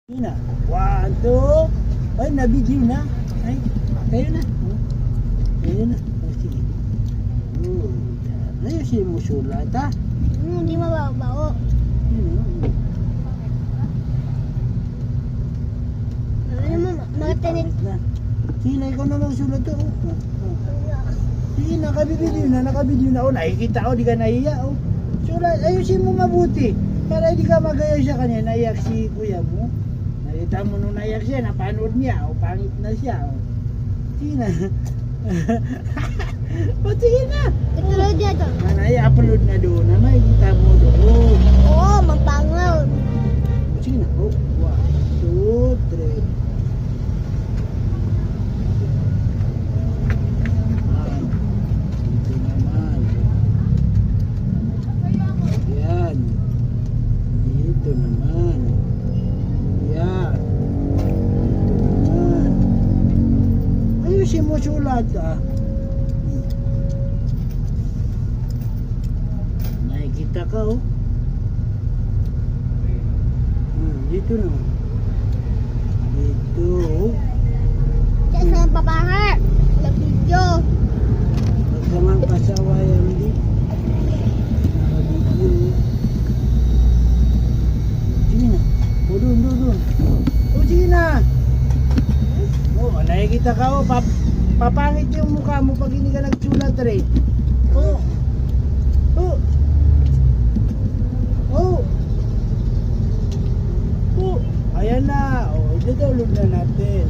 Yun na. 1, 2. Ay, nabidyo na. Ay, kayo na. Kayo na. O, sige. Ayusin mo sulat, ha? Hindi mababao. Ano mo, makatinit. Sige na, ikaw na magsulat to. Sige na, nakabidyo na. O, nakikita ko, di ka nahiya. O, sulat, ayusin mo mabuti. Para hindi ka magaya siya kanya. Naiyak si kuya mo. Nakita mo nung naiyak siya, napanood niya. O, pangit na siya. O, sige na. O, sige na. Katulad niya to. I-upload na doon. Makikita mo doon. Oo, mapangaw. Sige na. O, 1, 2, 3. Ito naman. Yan. Dito naman. Yan. Dito naman. Ayusin mo sulat, ah. Nakikita ka, oh. Dito naman. Dito, oh. Diyan sa papaha. Nag-video. Huwag ka mang pasawayan dito. Nakabidyo. Sige na. O, doon. O, sige na. O, nakikita ka, o. Papangit yung mukha mo pag hindi ka nagsulat, rin. O. Ayan na. O, ito download na natin.